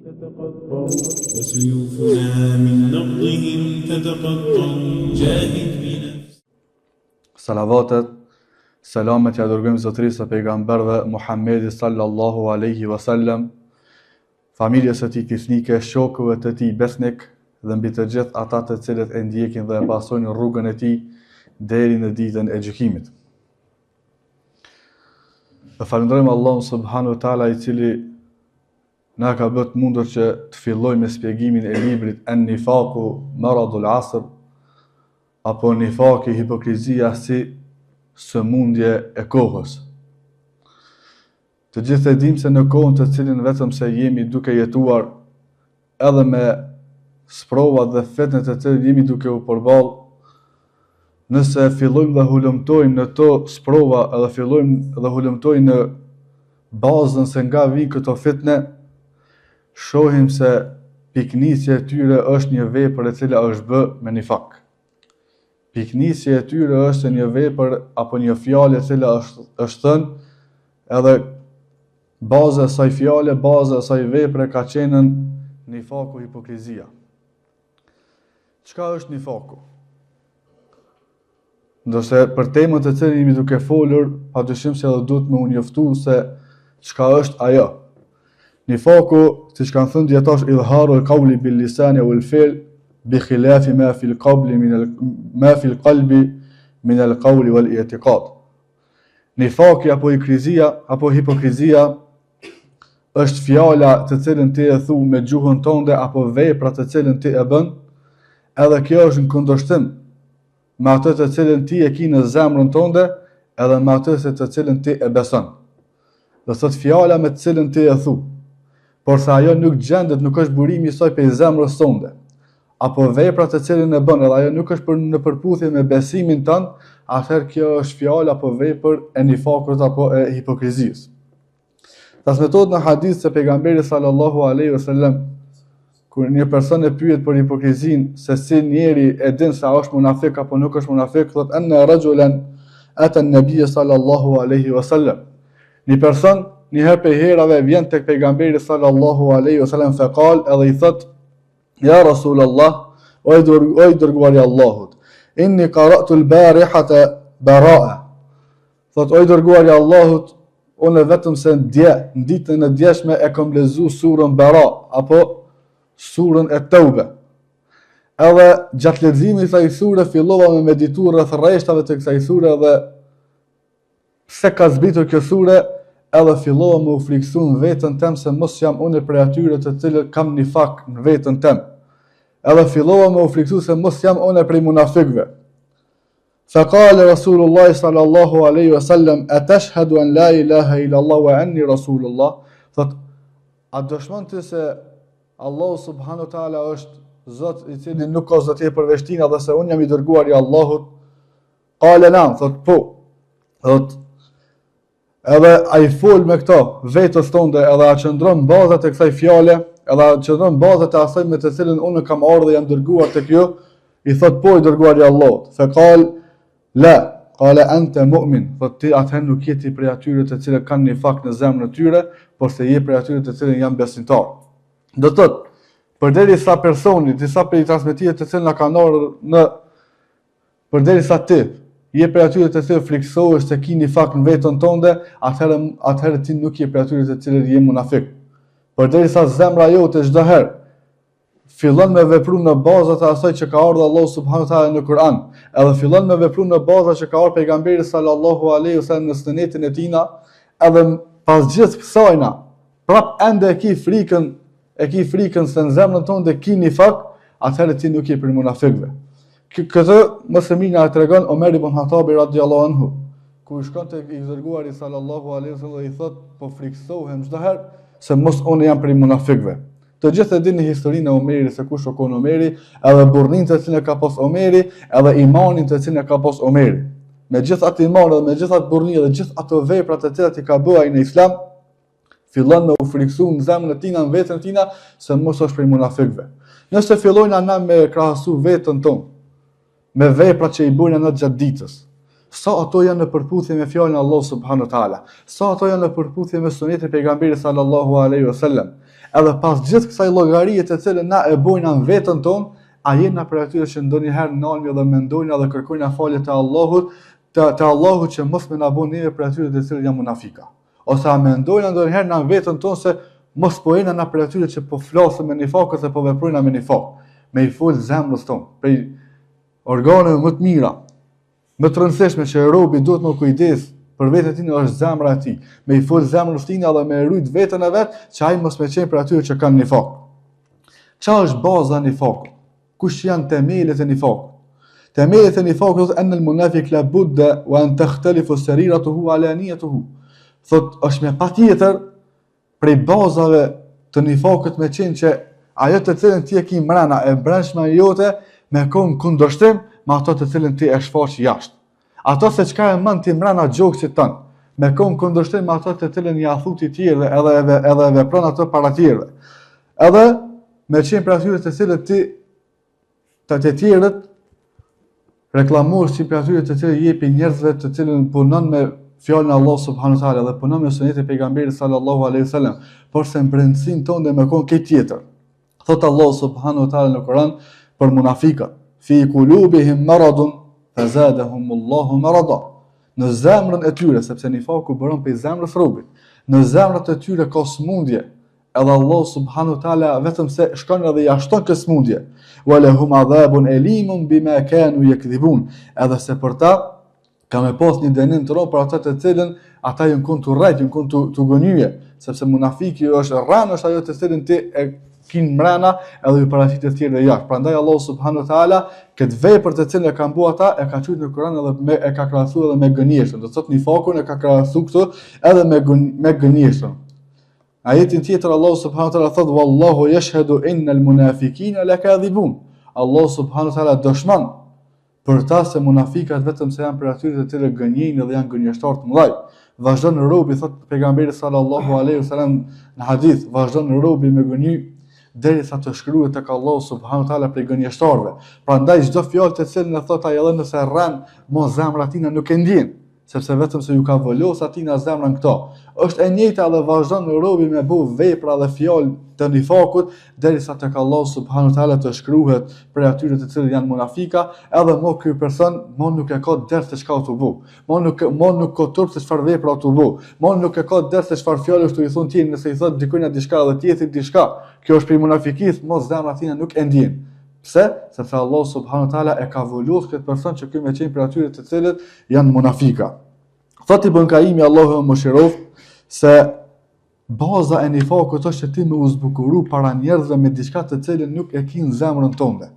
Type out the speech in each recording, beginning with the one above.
تتقطع وسيوفنا من نبضهم تتقطع جاهد بنفسك. Salavatet, selamet ja dërgojmë zotërisë së pejgamberëve Muhammedi sallallahu alaihi wasallam, familjes së tij kisnike, shokëve të tij besnik dhe mbi të gjithë ata të cilët e ndjekin dhe e pasojnë rrugën e tij deri në ditën e gjykimit. Dhe falenderojmë Allahun subhanahu wa taala i cili na ka bërë mundur që të fillojmë me shpjegimin e librit An-Nifaqu Maradul Asr, apo nifaki, hipokrizia si sëmundje e kohës. Të gjithë e dim se në kohën të cilin vetëm se jemi duke jetuar edhe me sprovat dhe fitnet të cilin jemi duke u përballë, nëse fillojmë dhe hulumtojmë në to sprova edhe fillojmë dhe hulumtojmë në bazën se nga vi këto fitne, shohim se piknisja e tyre është një vepër e cila është bë me nifak. Piknisja e tyre është një vepër apo një fjalë e cila është thënë, edhe baza e saj fjale, baza e saj vepre ka qenë nifaku, hipokrizia. Çka është nifaku? Ndërse për temën të cilën jemi duke folur, padyshim se edhe duhet me u njoftu se çka është ajo. Nifaku, siç kanë thënë dietar, idharu al-qawli bil-lisani wal-fi'l bi khilafi ma fi al-qalbi min al-qawli wal-i'tiqad. Nifaki apo hipokrizia është fjala të cilën ti e thu me gjuhën tënde apo vepra të cilën ti e bën, edhe kjo është në kundërshtim me atë të cilën ti e ke në zemrën tënde, edhe me atë të cilën ti e beson. Do thotë fjala me të cilën ti e thu, por se ajo nuk gjendet, nuk është burimi i saj pe zemrës tënde, apo vepra të cilën e bën, edhe ajo nuk është në përputhje me besimin tënd, atëherë kjo është fjalë apo vepër e nifakut apo e hipokrizisë. Transmetohet në hadith se pejgamberi sallallahu alaihi wasallam, kur një person e pyet për hipokrizinë, se si njeri e din se a është munafik apo nuk është munafik, thotë anna rajulan ata an-nabiy sallallahu alaihi wasallam. Një person një herë për herave vjen tek pejgamberi sallallahu alaihi wasallam faqal, edhe i thot: Ja Rasulallah, o i dërguari i Allahut, inni qara'tu al-barihata bara'a. Thot: o i dërguari i Allahut, unë vetëm se në ditën e djeshme e kam lexuar surën Bara apo surën At-Tauba. Edhe gjatë leximit të kësaj sure fillova me medituar rreth rreshtave të kësaj sure dhe pse ka zbritur kjo sure, edhe fillova me u friksu në vetën tem se mos jam unë prej atyre të cilët kam nifak në vetën tem. Edhe fillova me u friksu se mos jam unë prej munafikëve. Faqala Rasulullah sallallahu alaihi wasallam atashhadu an la ilaha illa Allah wa anni rasulullah. Thot: a dëshmon ti se Allahu subhanahu wa taala është Zot i cili nuk ka zot tjetër përveç tij dhe se unë jam i dërguar i Allahut? Qala nam, thot po. Thot edhe ai fol me këto vetës tonde, edhe a qëndron bazat e kësaj fjale, edhe a qëndron bazat e asaj me të cilën unë kam ardhur dhe jam dërguar tek ju, i thot po i dërguar i Allahut. Faqal la, qala anta mu'min, thot ti atëherë nuk je ti prej atyre të cilët kanë nifak në zemrën e tyre, por se je prej atyre të cilën janë besimtar. Do thot, përderisa personi, disa prej transmetimeve të cilën na kanë ardhur në përderisa ti je prej atyre të cilët friksohesh se ke nifak në veten tënde, atëherë ti nuk je prej atyre të cilët je munafik. Përderisa zemra jote çdo herë fillon me vepru në bazat e asaj që ka ardhur Allahu subhanahu wa taala në Kur'an, edhe fillon me vepru në bazat që ka ardhur pejgamberi sallallahu alaihi wasallam në sunetin e tij, edhe pas gjithë kësajna, prap ende e ke frikën se në zemrën tënde ke nifak, atëherë ti nuk je prej munafikëve. Këtë më së miri na tregon Omer ibn Khattabi radhiyallahu anhu, ku shkon tek i dërguari sallallahu alaihi wasallam dhe i thot: po friksohem çdo herë se mos unë jam prej munafikëve. Të gjithë e dini historinë e Omerit, se kush shokon Omeri, edhe burrnin të cilën e ka pas Omeri, edhe imanin të cilën e ka pas Omeri. Me gjithë atë iman dhe me gjithë atë burrni dhe gjithë ato vepra të cilat i ka bëu ai në Islam, fillon me u friksu në zemrën e tij, në veten e tij, se mos është prej munafikëve. Nëse fillojnë ana me krahasu veten tonë me veprat që i bëjnë në gjatë ditës, sa ato janë në përputhje me fjalën e Allahut subhanahu wa taala, sa ato janë në përputhje me sunetin e pejgamberit sallallahu alaihi wasallam, edhe pas gjithë kësaj llogarie të cilën na e bojnë në veten tonë, a jena për atyre që ndonjëherë nalmi dhe mendojnë edhe kërkojnë falje te Allahut, te Allahu që mos më na bëni neve për atyre të cilët janë munafika. Ose a mendojnë ndonjëherë në veten tonë se mos po jena për atyre që po flasin me nifak ose po veprojnë me nifak. Me i fol zemrës tonë, prej organeve më të mira, më të rëndësishme që robi duhet më kujdes për vetën e tij është zemra e tij. Me i fol zemrës tij edhe me rujt veten e vet, që ai mos më qenë për atyre që kanë nifak. Çfarë është baza e nifakut? Kush janë themelet e nifakut? Themelet e nifakut është anel munafik la budda wa an takhtalifu sariratuhu ala niyatuhu. Thot është me patjetër prej bazave të nifakut me qenë që ajo të cilën ti e ke mrena e brendshme jote me kon kundërshtim me ato të cilën ti e shfaq jashtë. Ato se çka e mend ti mrena gjoksit tën, me kon kundërshtim me ato të cilën ja thuti tjerë edhe vepron ato para tjerëve. Edhe me qenë për atyre të cilët ti të tjerët reklamosh si për atyre të cilët jepi njerëzve të cilën punon me fjalën e Allah subhanahu wa taala dhe punon me sunetin e pejgamberit sallallahu alaihi wasallam, por se brendsinë tonë me kon këtë tjetër. Thot Allah subhanahu wa taala në Kur'an për munafikat: fi qulubihim maradun fazadahumullahu marada. Në zemrën e tyre, sepse nifaku bëron prej zemrës robit, në zemrat e tyre ka smundje, edhe Allah subhanahu wa taala vetëm se shkon edhe ja shton këtë smundje. Wa lahum adhabun elimun bima kanu yakdhibun. Edhe se për ta ka me pas një dënim të rënd për ata të cilën ata janë kënd të rrejt, janë kënd të gënyje, sepse munafiki është rranë, është ajo të cilën ti e kin mrena edhe ju paraqit të tjerë jashtë. Prandaj Allah subhanahu wa taala këtë vepër të cilën e kanë bërë ata e ka thënë në Kur'an edhe e ka krahasuar edhe me gënjeshtën. Do thotë nifakun e ka krahasuar këtu edhe me gënjeshtën. Ajetin tjetër Allah subhanahu wa taala thotë: wallahu yashhadu innal munafiqina lakadhibun. Allah subhanahu wa taala dëshmon për ta se munafikat vetëm se janë për atyre të cilët gënjejnë dhe janë gënjeshtar të mëdhaj. Vazhdon robi, thot pejgamberi sallallahu alaihi wasallam në hadith, vazhdon robi me gënjy derisa të shkruhet tek Allah subhanahu wa taala për gënjeshtarëve. Prandaj çdo fjalë të cilën e thot ai edhe nëse rran, mos zemra tina nuk e ndjen, sepse vetëm se ju ka volos atina zemrën këto. Është e njëjta dhe vazhdon robi me bu vepra dhe fjalë të nifakut derisa tek Allah subhanahu wa taala të shkruhet për atyre të cilët janë munafika, edhe mo ky person nuk e ka ders se çka u bë. Nuk ka turp se çfarë vepra u bë. Nuk e ka ders se çfarë fjalësh tu i thon ti, nëse i thot dikujt diçka dhe tjetrit diçka. Kjo është për munafikisë, mos zemra tina nuk e ndjen. Pse? Sepse Allah subhanahu wa taala e ka volus këtë person që ky me qenë për atyre të cilët janë munafika. Thot Ibn Kaimi Allahu më mëshiroft se baza e nifakut është që ti me u zbukuru para njerëzve me diçka të cilën nuk e ke në zemrën tënde.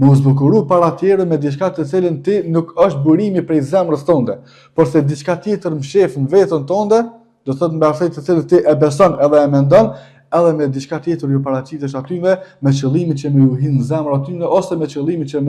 Me u zbukuru para tjerëve me diçka të cilën ti nuk është burimi prej zemrës tënde, por se diçka tjetër mshef në veten tënde, do thotë me arsye të cilën ti e beson edhe e mendon, edhe me diçka tjetër ju paraqitesh atyve me qëllimin që me ju hin në zemër atyve, ose me qëllimin që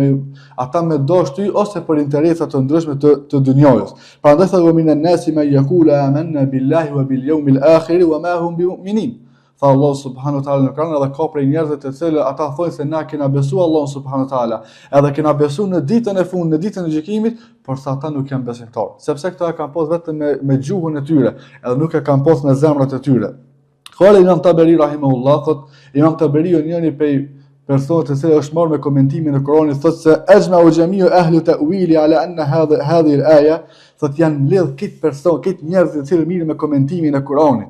ata me dosh ty, ose për interesa të ndryshme të dunjajës. Prandaj thotë: minan nasi man yaqulu amanna billahi wa bil yawmil akhir wa ma hum bimu'minin. Tha Allah subhanahu wa taala në Kur'an, edhe ka prej njerëzve të cilët ata thonë se na kena besuar Allah subhanahu wa taala, edhe kena besuar në ditën e fundit, në ditën e gjykimit, por sa ata nuk janë besimtarë. Sepse këta e kanë pas vetëm me gjuhën e tyre, edhe nuk e kanë pas me zemrat e tyre. Qala Imam Taberi rahimahullah, thot Imam Taberi njëri prej personave të cilët është marrë me komentimin e Kuranit, thotë se ajma'u jami'u ahli ta'wili ala anna hadhihi al-aya, thot janë mbledh këtë njerëz të cilët mirë me komentimin e Kuranit.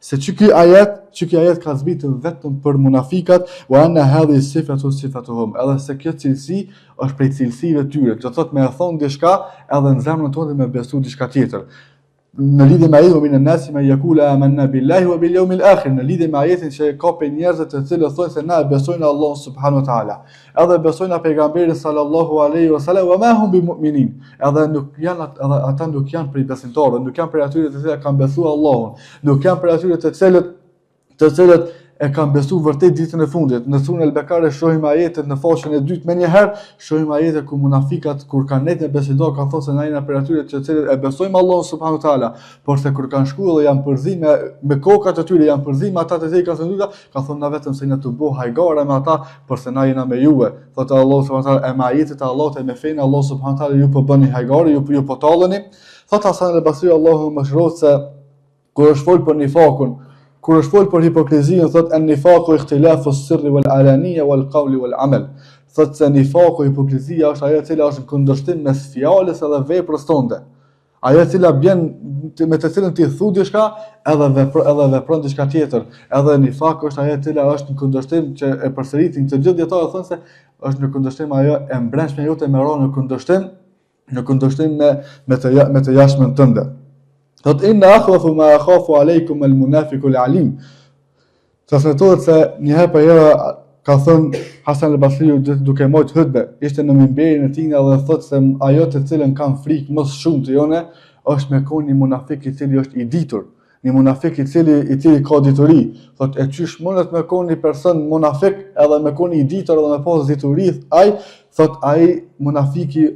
Se ky ajet ka zbritur vetëm për munafikat, wa anna hadhihi sifatuhum, edhe se kjo cilësi është prej cilësive të tyre. Do thotë me e thon diçka edhe në zemrën tonë me besu diçka tjetër. Në lidhje me ajetin minan nasi man yaqulu amanna billahi wa bil yawmil akhir, në lidhje me ajetin që ka pe njerëz të cilët thonë se na besojnë Allah subhanahu wa taala, edhe besojnë pejgamberin sallallahu alaihi wasallam, wa ma hum bimu'minin, edhe ata nuk janë prej besimtarëve, nuk janë prej atyre të cilët kanë besuar Allahun, nuk janë prej atyre të cilët e kanë besuar vërtet ditën e fundit. Në surën Al-Bekare shohim ajetet në faqen e dytë, më njëherë shohim ajetet ku munafikat kur kanë nejtë besimtar kanë thënë se na jemi për atyre të cilët e besojmë Allahun subhanahu wa taala, por se kur kanë shkuar dhe janë përzim me kokat e tyre, janë përzim ata të cilët kanë thënë, ka thonë na vetëm se na të bëu hajgare me ata, por se na jena me juve. Thotë Allah subhanahu wa taala, e me ajetet e Allahut e me fenë Allah subhanahu wa taala ju po bëni hajgare, ju po talleni. Thotë Hasan al-Basri Allahu mëshiroft se kur është fol për nifakun, kur është fol për hipokrizinë, thot an-nifaqu ikhtilafu as-sirri wal-alaniya wal-qawli wal-amal. Thot se nifaku, hipokrizia është ajo e cila është në kundërshtim mes fjalës edhe veprës tënde. Ajo e cila bjen me të cilën ti thu diçka edhe vepron diçka tjetër. Edhe nifaku është ajo e cila është në kundërshtim që e përsëritin të gjithë dietarët thonë se është në kundërshtim ajo e mbrëmshme jote me ron në kundërshtim me të jashtmen tënde. Thot inna akhwafu ma akhafu alaykum al-munafiqu al-alim. Transmetohet se një herë për herë ka thënë Hasan al-Basriu duke mojt hutbe, ishte në mimberin e tij dhe thotë se ajo të cilën kam frikë më shumë të jone është me kon një munafik i cili është i ditur, një munafik i cili ka dituri. Thotë e çysh mundet me kon një person munafik edhe me kon i ditur edhe me pas dituri, thotë ai munafiki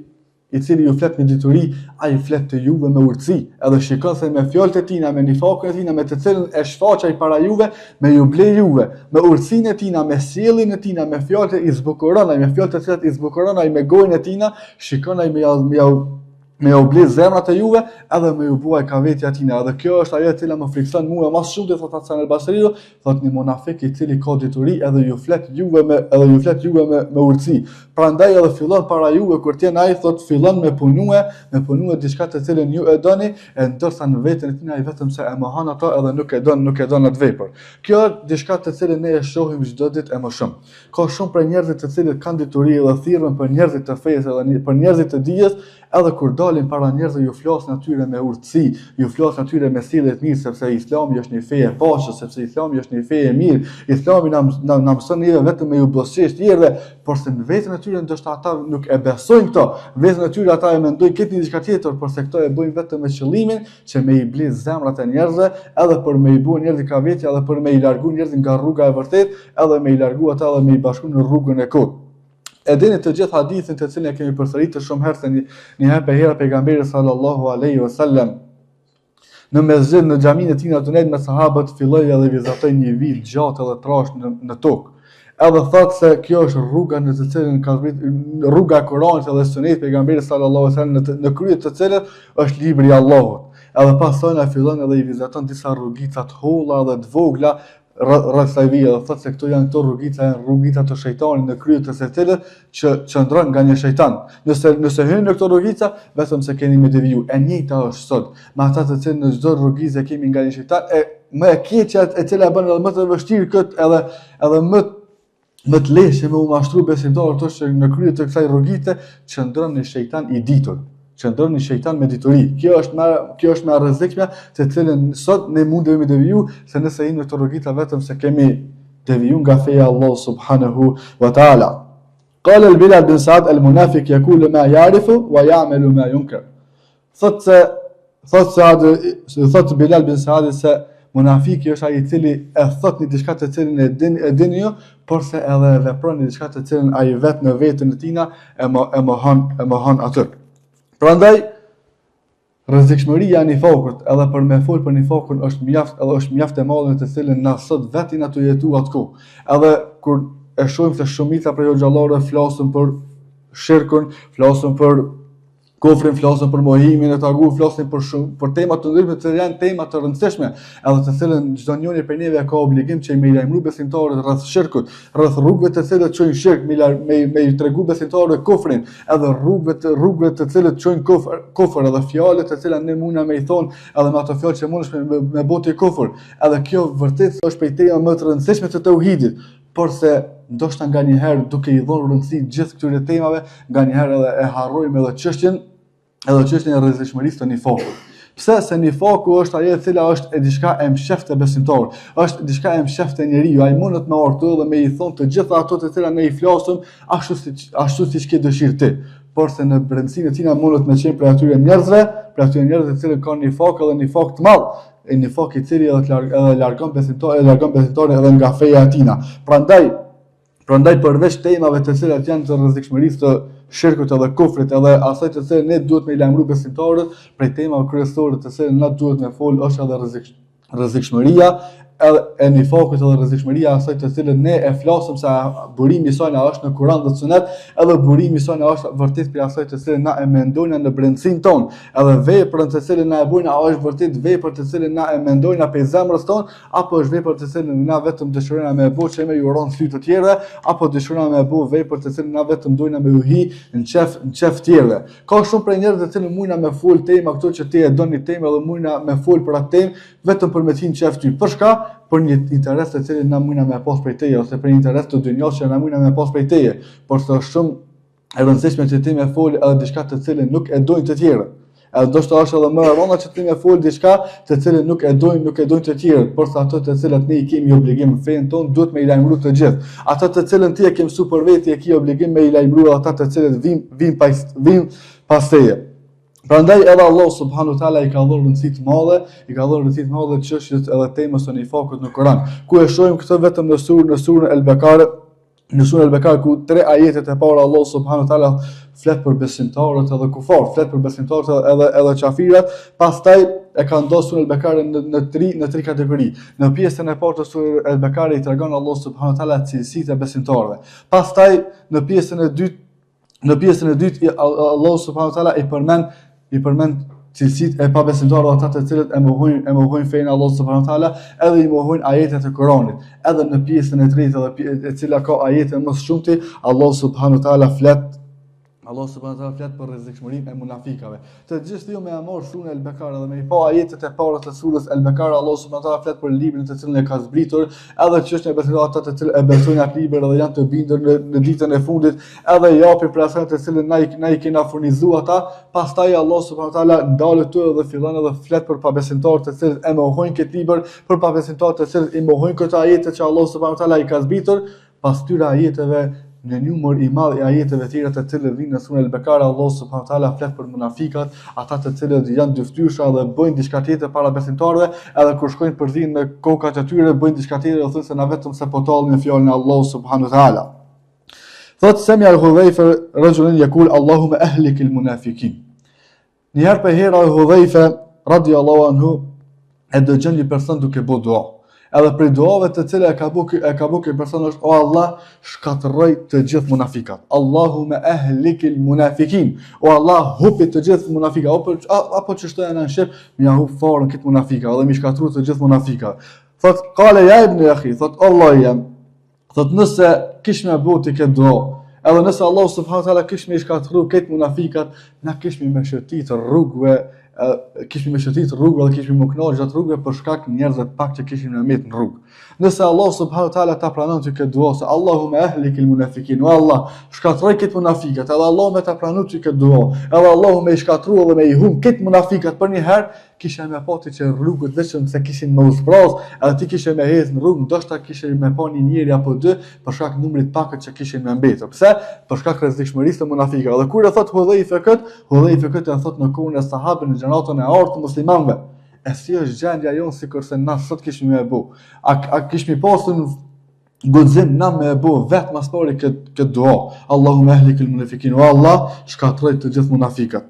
i cili ju flet me dituri, ai flet të juve me urtësi, edhe shikon se me fjalët e tina, me nifakun e tina, me të cilën e shfaqaj para juve, me ju ble juve, me urtësinë e tina, me sjelljen e tina, me fjalët e zbukuron ai, me fjalët e cilat i zbukuron ai, me gojën e tina, shikon ai me u ble zemrat e juve, edhe me ju buaj kavetja tina. Edhe kjo është ajo e cila më frikson mua më shumë, thotë Hasan al-Basriu, thotë një munafik i cili ka dituri edhe ju flet juve me urtësi. Prandaj edhe fillon para juve kur t'jen ai, thotë fillon me punue diçka të cilën ju e doni, e ndërsa në veten e tina ai vetëm se e mohon ato edhe nuk e don atë vepër. Kjo është diçka të cilën ne e shohim çdo ditë e më shumë. Ka shumë prej njerëzve të cilët kanë dituri edhe thirrën për njerëzit të fesë edhe për njerëzit të dijes, edhe kur dalin para njerëzve ju flasin atyre me urtësi, ju flasin atyre me sjellje të mirë, sepse Islami është një fe e paqes, sepse Islami është një fe e mirë. Islami na mëson neve vetëm me ju bosësh tjerëve, por se në veten e tyre ndoshta ata nuk e besojnë këto. Vetën e tyre ata e mendojnë këtë diçka tjetër, por se këto e bëjnë vetëm me qëllimin që me i bli zemrat e njerëzve, edhe për me i bë njerëzit ka vetja, edhe për me i largu njerëzit nga rruga e vërtet, edhe me i largu ata edhe me i bashku në rrugën e kot. E dini të gjithë hadithin të cilin e kemi përsëritur shumë herë se një herë për herë pejgamberi sallallahu alaihi wasallam në mesxhid në xhaminë e tij në me sahabët filloi edhe vizatoi një vit gjatë edhe trash në tokë. Edhe thotë se kjo është rruga në të cilën ka rruga e Kuranit edhe Sunetit pejgamberit sallallahu alaihi wasallam në krye të cilës është libri i Allahut. Edhe pasojë fillon edhe i vizaton disa rrugica të holla dhe të vogla rrethsavia, dhe thotë se këto janë rrugica të shejtanit në krye të së cilës që qëndron nga një shejtan. Nëse hyni në këto rrugica, vetëm se keni me deviju. E njëjta është sot, me ata të cilën në çdo rrugicë kemi nga një shejtan, më e keqja e cila bën edhe më të vështirë këtë edhe më të lehtë me u mashtru besimtarët është që në krye të kësaj rrugice qëndron një shejtan i ditur. Qëndron një shejtan me dituri. Kjo është më e rrezikshme, të cilën sot ne mundemi deviju, se nëse jemi në këto rrugica vetëm se kemi deviju nga feja Allah subhanahu wa ta'ala. Qala al-Bilal bin Sa'd al-munafiq yaqulu ma ya'rifu wa ya'malu ma yunkar. Thot Bilal bin Sa'd se munafiki është ai i cili e thot një diçka të cilën e dini ju, por se edhe vepron një diçka të cilën ai vetë në veten e tina e mohon atë. Prandaj rrezikshmëria e nifakut, edhe për me fol për nifakun është mjaft e madhe në të cilën na sot vetin ato jetu atku. Edhe kur e shohim se shumica prej xhallarëve flasin për shirkun, flasin për kufrin, flasin për mohimin e tagu, flasin për tema të ndryshme që janë tema të rëndësishme, edhe të cilën çdo njeri prej neve ka obligim që me i lajmëru besimtarët rreth shirkut, rreth rrugëve të cilët çojnë shirk, me i tregu besimtarëve kufrin, edhe rrugëve të cilët çojnë kufër, edhe fjalët të cilat ne mundna me i thonë, edhe me ato fjalë që mundesh me botë kufër. Edhe kjo vërtet është prej tema më të rëndësishme të tauhidit. Por se ndoshta nganjëherë duke i dhënë rëndësi gjithë këtyre temave, nganjëherë edhe e harrojmë edhe çështjen e rrezikshmërisë të nifakut. Pse? Se nifaku është ajo e cila është diçka e msheftë besimtar, është diçka e msheftë njeriu, ai mundet me ortu dhe me i thonë të gjitha ato të cilat ne i flasim ashtu siç ke dëshirë ti. Por se në brendësinë e tina mundet me qenë për atyre njerëzve të cilët kanë nifak edhe nifak të madh, e nifak i cili edhe largon besimtarin edhe nga feja e tina. Prandaj përveç temave të cilat janë të rrezikshmërisë të shirkut edhe kufrit edhe asaj të cilën ne duhet me i lajmëru besimtarët, prej temave kryesore të cilën na duhet me fol është edhe rrezikshmëria e nifakut edhe rrezikshmëria asaj të cilën ne e flasim se burimi i saj na është në Kur'an dhe Sunet, edhe burimi i saj na është vërtet për asaj të cilën na e mendojna në brendësinë tonë, edhe veprën të cilën na e bojna a është vërtet vepër të cilën na e mendojna për zemrës tonë, apo është vepër të cilën na vetëm dëshirojna me bëj që me uron sy të tjerëve, apo dëshirojna me bëj vepër të cilën na vetëm dojna me u hi në qef tjerëve. Ka shumë prej njerëzve të cilën mujna me fol tema këto që ti e doni temë edhe mujna me fol për atë temë vetëm për me të hinë qef ty. Për shka? Për një interes të cilin na mujna me pas prej teje, ose për një interes të dynjas që na mujna me pas prej teje, por së është shumë e rëndësishme që ti me fol edhe diçka të cilin nuk e dojnë të tjerë. Edhe do shta është edhe më e rënda që ti me fol diçka të cilin nuk e dojnë të tjerë, por së ato të cilat ne i kemi obligim në fejnë tonë, duhet me i lajmëru të gjithë. Ata të cilin ti e ke mësu për veti e ki obligim me i lajmëru ata të cilin vim pas teje. Prandaj edhe Allah subhanahu wa taala i ka dhënë rëndësi të madhe çështjes edhe temës së nifakut në Kur'an. Ku e shohim këtë vetëm në surën El-Bekare, në surën El-Bekare ku 3 ajetet e para Allah subhanahu wa taala flet për besimtarët edhe kufar, flet për besimtarët edhe qafirat, pastaj e ka ndosur surën El-Bekare në tri kategori. Në pjesën e parë të surës El-Bekare i tregon Allah subhanahu wa taala cilësitë e besimtarëve. Pastaj në pjesën e dytë Allah subhanahu wa taala i përmend cilësitë e pabesimtarëve, ata të cilët e mohojnë fenë Allah subhanahu wa taala, edhe i mohojnë ajetet e Kuranit. Edhe në pjesën e tretë e cila ka ajete më së shumti, Allah subhanahu wa taala flet për rrezikshmërinë e munafikave. Të gjithë ju me marr surën El-Bekare dhe me i pa ajetet e para të surës El-Bekare, Allah subhanahu wa taala flet për librin të cilën e ka zbritur, edhe çështën e besimtarëve ata të cilët e besojnë atë libër dhe janë të bindur në ditën e fundit, edhe japi për asaj të cilën na i kena furnizuar ata. Pastaj Allah subhanahu wa taala ndalet këtu dhe fillon edhe flet për pabesimtarët të cilët e mohojnë këtë libër, për pabesimtarët të cilët i mohojnë këto ajete që Allah subhanahu wa taala i ka zbritur. Pas këtyre ajeteve në numër i madh i ajeteve tjera të cilët vinë në surën El-Bekare, Allah subhanahu wa taala flet për munafikat, ata të cilët janë dyftysha dhe bëjnë diçka tjetër para besimtarëve, edhe kur shkojnë përzihen në kokat e tyre bëjnë diçka tjetër dhe thonë se na vetëm se po tallin me fjalën e Allah subhanahu wa taala. Thot Sami al-Hudhaifa rajulun yaqul Allahumma ahlik al-munafiqin. Njëherë për herë al-Hudhaifa radiyallahu anhu e dëgjon një person duke bëu dua. Edhe për duave të cilat e ka bëu ky person është: o Allah, shkatërroj të gjithë munafikat. Allahumma ahlikil munafiqin. O Allah, hupi të gjithë munafikat. Apo çështoja në shep, më ja hub forën këtë munafika, edhe më shkatërroj të gjithë munafikat. Thot qala ya ibn akhi, thot Allah jam. Thot nëse kish më bëu ti këtë dua, edhe nëse Allah subhanahu wa taala kish më shkatërroj këtë munafikat, na kish më shëtit rrugëve, kishmi me shëtit rrugë dhe kishmi më kënaqur gjatë rrugëve për shkak njerëzve të pak që kishin në met në rrugë. Nëse Allah subhanahu wa taala ta pranon ti këtë dua, se Allahumma ahlikil munafiqin, o Allah, shkatroj këtë munafikat, edhe Allahu ta pranon ti këtë dua, edhe Allahu më shkatrua dhe më i humb këtë munafikat për një herë, kisha më pati që rrugët vetëm se kishin më uspraz, edhe ti kishe më hedh në rrugë, ndoshta kishe më pa një njeri apo dy për shkak numrit pakët që kishin më mbetur. Pse? Për shkak rrezikshmërisë të munafikëve. Dhe kur e thot Hudhaifa këtë e thot në kohën e sahabëve në gjanatën e artë të muslimanëve. E si është gjendja jonë sikurse na sot kishim më bëu. A kishmi pasur guxim na më bëu vetëm as pari këtë dua. Allahumma ahlikil munafiqin, o Allah, shkatroj të gjithë munafikat.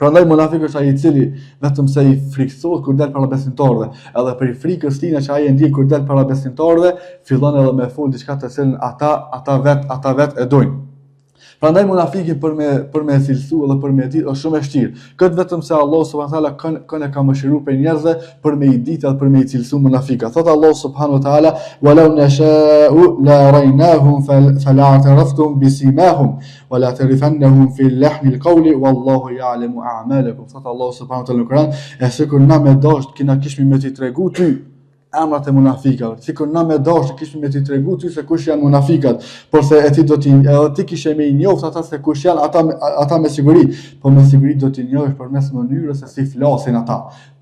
Prandaj munafiku është ai i cili vetëm se i friksohet kur del para besimtarëve, edhe për frikës tina që ai e ndjek kur del para besimtarëve, fillon edhe me fol diçka të cilën ata vet e dojnë. Prandaj munafikin për me cilësu edhe për me ditë është shumë e vështirë. Këtë vetëm se Allah subhanahu wa taala kanë ka mëshiruar për njerëzve për me i ditë edhe për me i cilësu munafikat. Thot Allah subhanahu wa taala: "Walau nasha'u la raynahum fala'taraftum bisimahum wa la tarifannahum fi lahni al-qawli wallahu ya'lamu a'malakum." Thot Allah subhanahu wa taala në Kur'an: "E sikur na me dashur kena kishmi me ti tregu ty emrat e munafikave, sikur na me dashur kishmi me ti tregu ty se kush janë munafikat, por se e ti do ti edhe ti kishe me i njoft ata se kush janë ata me siguri, po me siguri do ti njohësh përmes mënyrës se si flasin ata.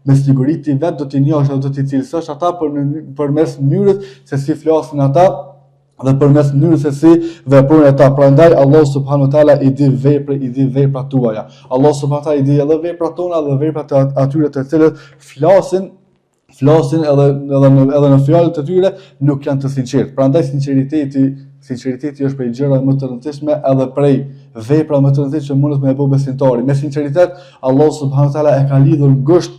Me siguri ti vet do ti njohësh edhe do ti cilësosh ata përmes mënyrës se si flasin ata dhe përmes mënyrës se si veprojnë ata. Prandaj Allah subhanahu wa taala i di veprat tuaja. Allah subhanahu wa taala i di edhe veprat tona dhe veprat e atyre të cilët flasin edhe në fjalët e tyre nuk janë të sinqertë. Prandaj sinqeriteti është prej gjërave më të rëndësishme edhe prej veprave më të rëndësishme që mundet me e bëu besimtari. Me sinqeritet Allah subhanahu wa taala e ka lidhur ngushtë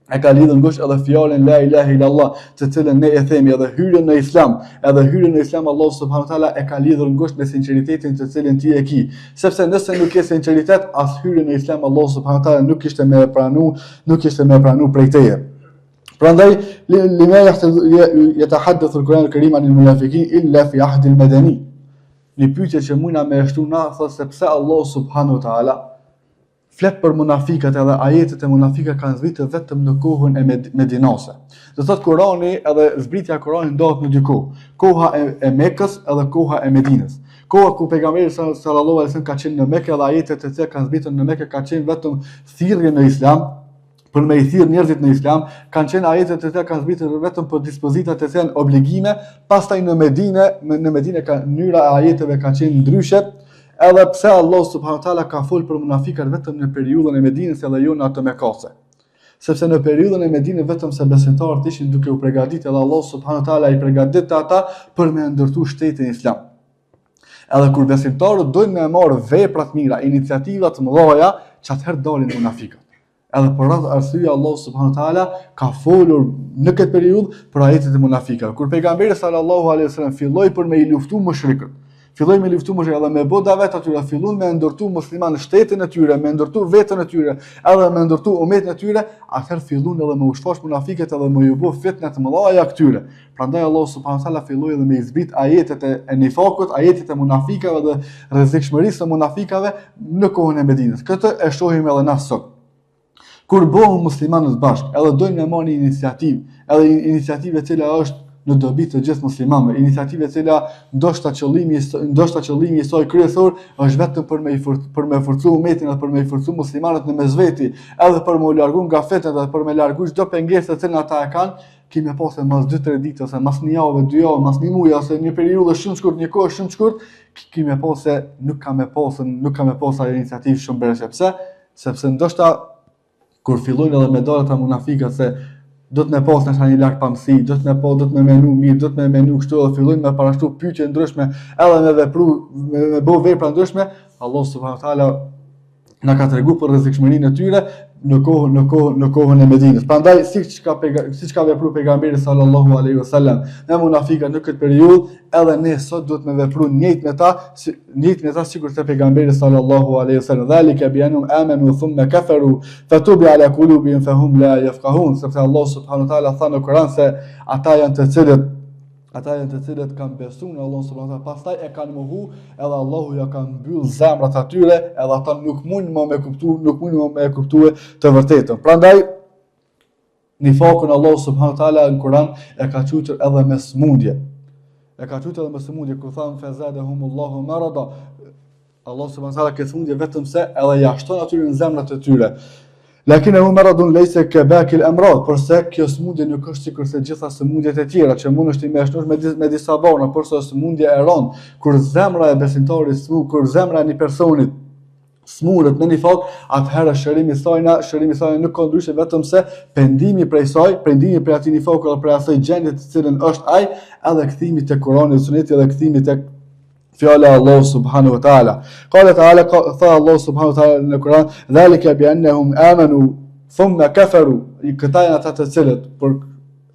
e ka lidhur ngushtë edhe fjalën la ilaha illallah, të cilën ne e themi, edhe hyrjen në Islam, Allah subhanahu wa taala e ka lidhur ngushtë me sinqeritetin të cilin ti e ke. Sepse nëse nuk ke sinqeritet, as hyrjen në Islam Allah subhanahu wa taala nuk kishte më pranu prej teje. Prandaj lima yatahaddathu al-Quran al-Karim anil munafiqin illa fi ahd al-madani. Një pyetje që mundna me shtu na, thotë se pse Allah subhanahu wa taala flet për munafikat, edhe ajetet e munafikëve kanë zbritur vetëm në kohën e medinase. Do thotë Kurani, edhe zbritja e Kuranit ndodhet në dy kohë, koha e Mekës edhe koha e Medinës. Koha ku pejgamberi sallallahu alaihi wasallam ka qenë në Mekë, dhe ajetet e cilat kanë zbritur në Mekë kanë qenë vetëm thirrje në Islam, për me i thirr njerëzit në Islam, kanë qenë ajetet e cilat kanë zbritur vetëm për dispozitat e cilat obligime. Pastaj në Medinë mënyra e ajeteve ka qenë ndryshe. Edhe pse Allah subhanahu wa taala ka folur për munafikat vetëm në periudhën e Medinës edhe jo në atë Mekase. Sepse në periudhën e Medinës vetëm se besimtarët ishin duke u përgatitur, edhe Allah subhanahu wa taala i përgatitte ata për me ndërtuar shtetin islam. Edhe kur besimtarët dojnë me marrë vepra të mira, iniciativa të mëdha, çatëherë dalin munafikat. Edhe për atë arsye Allah subhanahu wa taala ka folur në këtë periudhë për ajetet e munafikëve. Kur pejgamberi sallallahu alaihi wasallam filloi për me i luftu mushrikët, filloi me luftu mushrikët edhe me bë davet atyre, fillon me ndërtu muslimanë shtetin e tyre, me ndërtu veten e tyre, edhe me ndërtu umetin e tyre, atëherë fillon edhe me ushtrosh munafiqët edhe me u bë fitnë të mëdha këtyre. Prandaj Allah subhanahu wa taala filloi edhe me zbrit ajetet e nifakut, ajetet e munafikëve dhe rrezikshmërisë së munafikëve në kohën e Medinës. Këtë e shohim edhe na sot. Kur bëhen muslimanët bashkë, edhe dojnë me marrë iniciativë, edhe iniciativë e cila është në dobi të gjithë muslimanëve, iniciativë e cila ndoshta qëllimi i saj kryesor është vetëm për me forcu umetin dhe për me forcu muslimanët në mesveti, edhe për me u largu nga fetnet dhe për me largu çdo pengesë që ata e kanë, kemi pasur mas 2-3 ditë ose mas një javë, 2 javë, mas një muaj ose një periudhë shumë shkurt, një kohë shumë shkurt, kemi pasur nuk ka me pasur iniciativë shumë bërëshe. Pse? Sepse ndoshta kur fillojnë edhe me dalë ata munafikat se do të më pas në një lart pamësi, do të më menu mirë, do të më menu kështu, dhe fillojnë me parashtu pyetje ndryshme, edhe me bëu vepra ndryshme, Allah subhanahu wa taala na ka treguar për rrezikshmërinë e tyre në kohën e Medinës. Prandaj siç ka vepruar pejgamberi sallallahu alaihi wasallam me munafikat në këtë periudhë, edhe ne sot duhet me vepru njëjtë me ta sikur se pejgamberi sallallahu alaihi wasallam. Dhalika bi annahum amanu thumma kafaru fatubi ala qulubihim fahum la yafqahun. Sepse Allah subhanahu wa taala tha në Kur'an se ata janë të cilët kanë besuar në Allah subhanahu wa taala, pastaj e kanë mohu, edhe Allahu ja ka mbyll zemrat atyre, edhe ata nuk mund më me kuptue të vërtetën. Prandaj nifakun Allah subhanahu wa taala në Kur'an e ka quajtur edhe me smundje. Kur thamë fazadahumullahu marada, Allah subhanahu wa taala ka smundje vetëm se edhe ja shton atyre në zemrat e tyre. Lakinahu maradun laysa ka baki al-amrad, porse kjo smundje nuk është sikur se gjitha smundjet e tjera që mund është i mëshnuar me disa barna, por smundja e rënd, kur zemra e besimtarit kur zemra e një personit smuret me nifak, atëherë shërimi i saj nuk ka ndryshe vetëm se pendimi prej atij nifaku dhe prej asaj gjendje të cilën është ai, edhe kthimi te Kurani dhe Suneti dhe kthimi tek fjala Allah subhanahu wa ta'ala. Qala ta'ala, tha Allah subhanahu wa ta'ala në Kur'an, dhalika bi annahum amanu thumma kafaru. Këta janë ata të cilët, por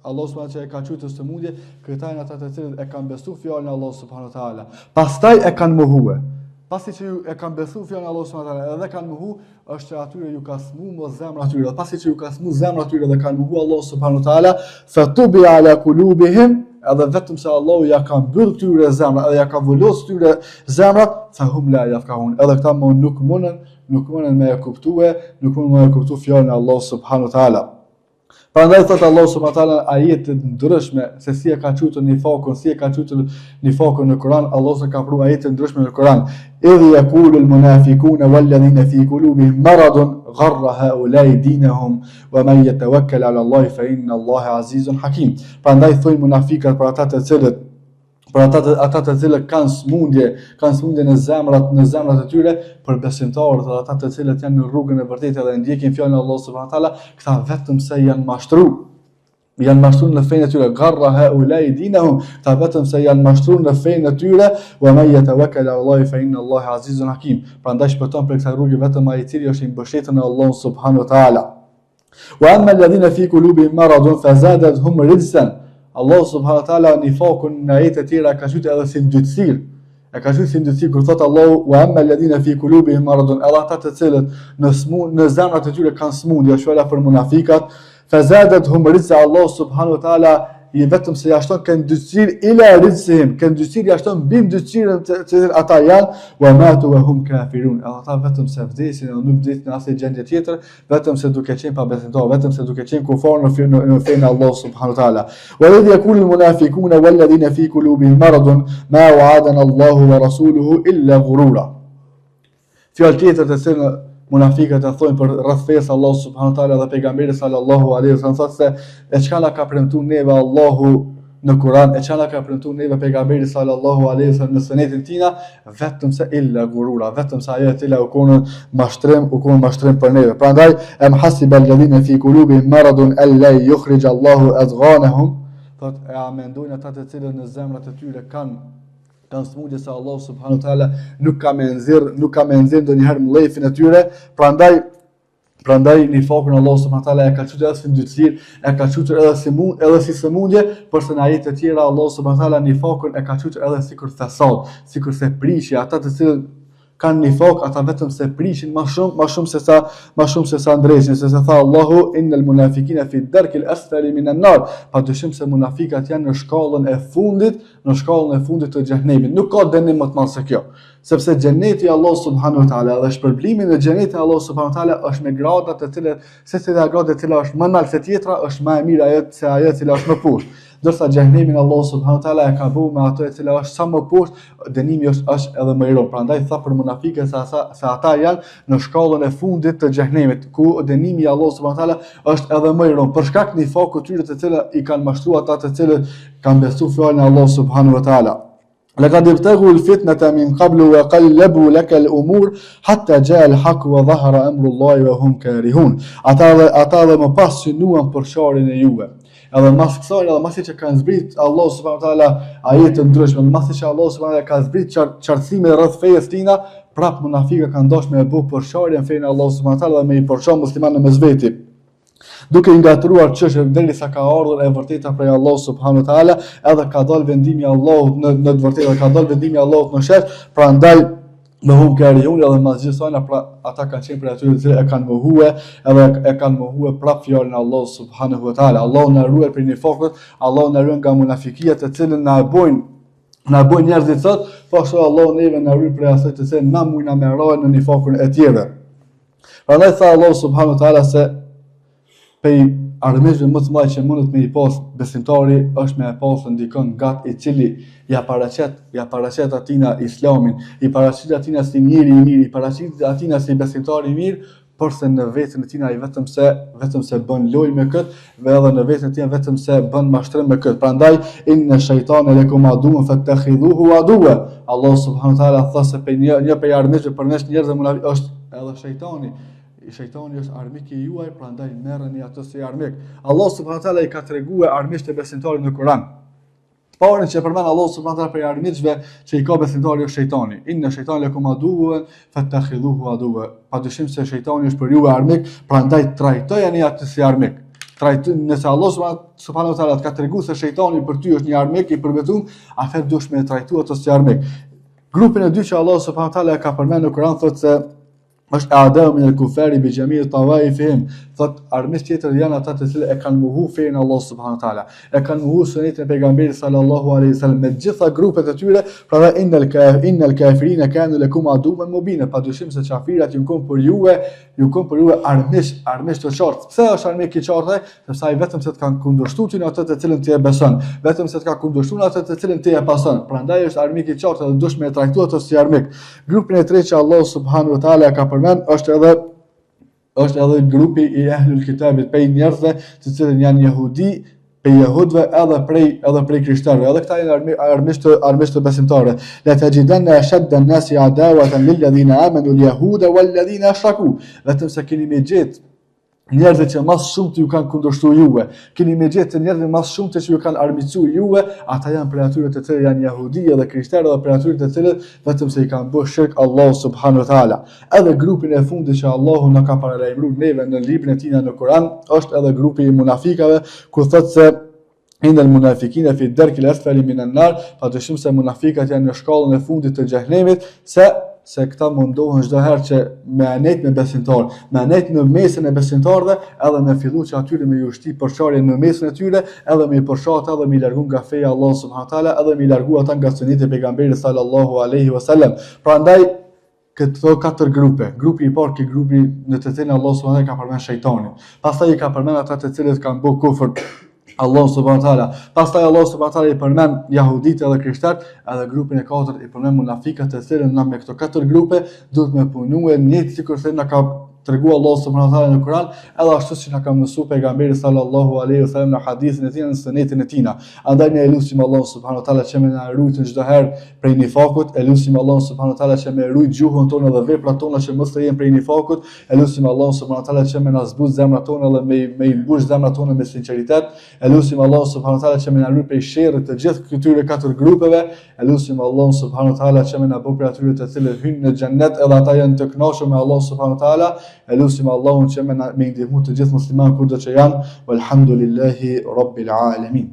Allah subhanahu wa ta'ala ka quajtur smundje, këta janë ata të cilët e kanë besuar fjalën e Allah subhanahu wa ta'ala, pastaj e kanë mohuar. Pasi që e kanë besuar fjalën e Allah subhanahu wa ta'ala edhe kanë mohu, është që atyre ju ka smuar zemra atyre. Pasi që ju ka smuar zemra atyre dhe kanë mohu Allah subhanahu wa ta'ala, fatubi ala qulubihim, edhe vetëm se Allahu ja ka mbyll këtyre zemrat, edhe ja ka vulos këtyre zemrat, fahum la yafqahun. Edhe këta nuk mundën me kuptue fjalën e Allah subhanahu wa taala. Prandaj thot Allah subhanahu wa taala ajete ndryshme se si e ka quajtur nifakun në Kur'an, Allah se ka pru ajete ndryshme në Kur'an. Idh yaqulu al-munafiquna wal-ladhina fi qulubihim maradun gharra haula'i dinahum wa man yatawakkal 'ala Allah fa inna Allah azizun hakim. Prandaj thonë munafikat për ata të cilët kanë smundje në zemrat e tyre, për besimtarët dhe ata të cilët janë në rrugën e vërtetë dhe ndjekin fjalën e Allah subhanahu wa taala, këta vetëm se janë mashtruar në fenë e tyre, gharra haula'i dinahum, këta vetëm se janë mashtruar në fenë e tyre, wa man yatawakkal 'ala Allah fa inna Allah azizun hakim. Prandaj shpëton për kësaj rrugë vetëm ai i cili është i mbështetur në Allah subhanahu wa taala. Wa amma alladhina fi qulubihim maradun fazadatuhum rijsan. Allah subhanahu wa taala nifakun në ajete të tjera ka thënë edhe si ndytësir. E ka thënë si ndytësir kur thot Allahu wa amma alladhina fi qulubihim maradun, edhe ata të cilët në zemrat e tyre kanë smundje, është fjala për munafikat, fazadatuhum rijsan. Allah subhanahu wa taala i vetëm se jashton kanë ndytësir ila rijsihim, kanë ndytësir jashton mbi ndytësirën që ata janë, wa matu wa hum kafirun. Ata vetëm se vdesin dhe nuk vdesin në asnjë gjendje tjetër, vetëm se duke qenë pa besimtar, vetëm se duke qenë kufar në fenë Allah subhanahu wa taala. Wa idh yaqulu al-munafiquna wal ladhina fi qulubihim maradun ma wa'adana Allahu wa rasuluhu illa ghurura. Fjalë tjetër të cilën munafikat e thonë për rreth fesë Allah subhanahu wa taala dhe pejgamberi sallallahu alaihi wasallam, thotë se e çka na ka premtuar neve Allahu në Kur'an, e çka na ka premtuar neve pejgamberi sallallahu alaihi wasallam në sunetin tina, vetëm se illa ghurura, vetëm se ajo e cila u konë mashtrim për neve. Prandaj am hasiba alladhina fi qulubihim maradun alla yukhrij Allahu adghanahum, thotë e mendojnë ata të cilët në zemrat e tyre kanë smundje se Allah subhanahu wa taala nuk ka më nxjerr ndonjëherë mllëfin e tyre, prandaj nifakun Allah subhanahu wa taala e ka thënë edhe si ndytësir, e ka thënë edhe si sëmundje, përse në ajete të tjera Allah subhanahu wa taala nifakun e ka thënë edhe sikur fasad, sikur se prishje. Ata të cilët kanë nifak, ata vetëm se prishin më shumë se sa ndreshin, se tha Allahu innal munafiqina fi darkil asfali minan nar. Padyshim se munafikat janë në shkallën e fundit të xhenemit. Nuk ka dënim më të madh se kjo, sepse xheneti Allah subhanahu wa taala dhe shpërblimi në xhenetin Allah subhanahu wa taala është me grada të cilat secila gradë e cila është më lart se tjetra është më e mirë ajo e cila është më poshtë. Dërsa xhenemin Allah subhanahu wa taala e ka bëu me ato e cila është sa më poshtë, dënimi është edhe më i rënd. Prandaj tha për munafiqët se ata janë në shkallën e fundit të xhenemit, ku dënimi i Allah subhanahu wa taala është edhe më i rënd, për shkak të nifakut tyre të cilët i kanë mashtruar ata të cilët kanë besuar fjalën e Allah subhanahu wa taala. لقد ابتغوا الفتنة من قبل وقلبوا لك الأمور حتى جاء الحق وظهر أمر الله وهم كارهون. Ata dhe më pas synuan për sharrin e juve. Edhe mas kësaj, edhe masi që kanë zbrit Allah subhanahu wa taala ajete të ndryshme, masi që Allah subhanahu wa taala ka zbrit qartësime rreth fesë tina, prap munafiqët kanë dashur me bëu përshërjen fenë Allah subhanahu wa taala dhe me i përshon muslimanë mes veti, duke i ngatruar çështën derisa ka ardhur e vërteta prej Allah subhanahu wa taala, edhe ka dalë vendimi i Allahut në të vërtetë, ka dalë vendimi i Allahut në shef. Prandaj me hum kërihun edhe mazgjisona, pra ata kanë qenë për aty që e kanë mohuar prap fjalën e Allah subhanahu wa taala. Allahu na ruaj prej nifakut, Allahu na ruaj nga munafikia të cilën na bojnë njerëzit sot, po ashtu Allahu neve na ruaj prej asaj të cilën na mujna me rrojë në nifakun e tjerë. Prandaj tha Allah subhanahu wa taala se pej armëzve më të mëdha që mundet me i pas besimtari është me e pas ndikon gat i cili ja paraqet atina islamin, i paraqet atina si njeri i mirë, i paraqet atina si besimtari i mirë, porse në vetën e tina ai vetëm se bën lojë me kët, edhe në vetën e tina vetëm se bën mashtrim me kët. Prandaj inna shaytana lakum aduwwun fattakhidhuhu aduwwa. Allah subhanahu wa taala tha se një prej armëzve për nesh njerëz është edhe shejtani. Shejtani është armik i juaj, prandaj merreni atë si armik. Allah subhanahu wa taala i ka treguar armiqtë e besimtarit në Kur'an. Parën që përmend Allah subhanahu wa taala për armiqve që i ka besimtari është shejtani. Inna shaytana lakum aduwwun fattakhidhuhu aduwwa. Padyshim se shejtani është për ju armik, prandaj trajtojeni atë si armik. Nëse Allah subhanahu wa taala ka treguar se shejtani për ty është një armik i përbetuar, atëherë duhet me trajtuar atë si armik. Grupin e dytë që Allah subhanahu wa taala ka përmendur në Kur'an thotë se është a'da'u min al-kuffari bi jami' tawaifihim, thot armiqtë tjetër janë ata të cilët e kanë mohu fenë Allah subhanahu wa taala, e kanë mohu sunetin e pejgamberit sallallahu alaihi wasallam me gjitha grupet e tyre. Pra innal kafirina kanu lakum aduwwan mubina, padyshim se kafirat ju kanë për juve armiq të qartë. Pse është armiq i qartë? Sepse ai vetëm se të kanë kundërshtuar ty në atë të cilën ti e beson, vetëm se të kanë kundërshtuar atë të cilën ti e pason. Prandaj është armiq i qartë dhe duhet me trajtuar atë si armik. Grupin e tretë që Allah subhanahu wa taala ka është edhe grupi i ehlul kitabit, prej njerëzve të cilët janë jehudi, prej jehudëve edhe prej krishterëve. Edhe këta janë armiqtë besimtarë. La tajidanna ashadda an-nasi adawatan lil ladhina amanu al-yahuda wal ladhina ashraku. Vetëm se keni me gjetë njerëzit që mas shumë të ju kanë kundërshtuar juve, keni me gjetë njerëzit mas shumë që ju kanë armiqsuar juve, ata janë prej atyre të cilët janë jehudija dhe krishterë dhe prej atyre të cilët vetëm se i kanë bërë shirk Allahu subhanahu wa taala. Edhe grupin e fundit që Allahu na ka paralajmëruar neve në librin e tij në Kur'an është edhe grupi i munafikave, ku thotë se Inal munafikina fi ad-darki al-asfali min an-nar, padyshim se munafikat janë në shkallën e fundit të xhehenemit, se këta mundohen çdo herë që me anet me besimtar, me anet në mesën e besimtarëve, edhe me fillu që atyre me ju shti përçarje në mesën e tyre, edhe me i përshat edhe me i largu nga feja Allah subhanahu wa taala, edhe me i largu ata nga suneti e pejgamberit sallallahu alaihi wasallam. Prandaj këto katër grupe. Grupi i parë, grupi në të cilin Allah subhanahu wa taala ka përmend shejtanin. Pastaj i ka përmend ata të cilët kanë bërë kufër Allah subhanahu wa taala. Pastaj Allah subhanahu wa taala i përmend jehudit edhe krishterët, edhe grupin e katërt i përmend munafiqët, të cilën na me këto katër grupe duhet me punue një sikur se na ka tregu Allah subhanahu wa taala në Kur'an, edhe ashtu si na ka mësuar pejgamberi sallallahu alaihi wasallam në hadithin e tij në sunetin e tij. Andaj ne elusim Allah subhanahu wa taala që më na ruajë çdo herë prej nifakut, elusim Allah subhanahu wa taala që më ruaj gjuhën tonë dhe veprat tona që mos të jenë prej nifakut, elusim Allah subhanahu wa taala që më na zbut zemrat tona dhe me i mbush zemrat tona me sinqeritet, elusim Allah subhanahu wa taala që më na ruaj prej sherrit të gjithë këtyre katër grupeve, elusim Allah subhanahu wa taala që më na bëj prej atyre të cilët hyjnë në xhennet edhe ata janë të kënaqur me Allah subhanahu wa taala. Elusim Allahun që me ndihmu të gjithë muslimanë kudo që janë, walhamdulillahi rabbil alamin.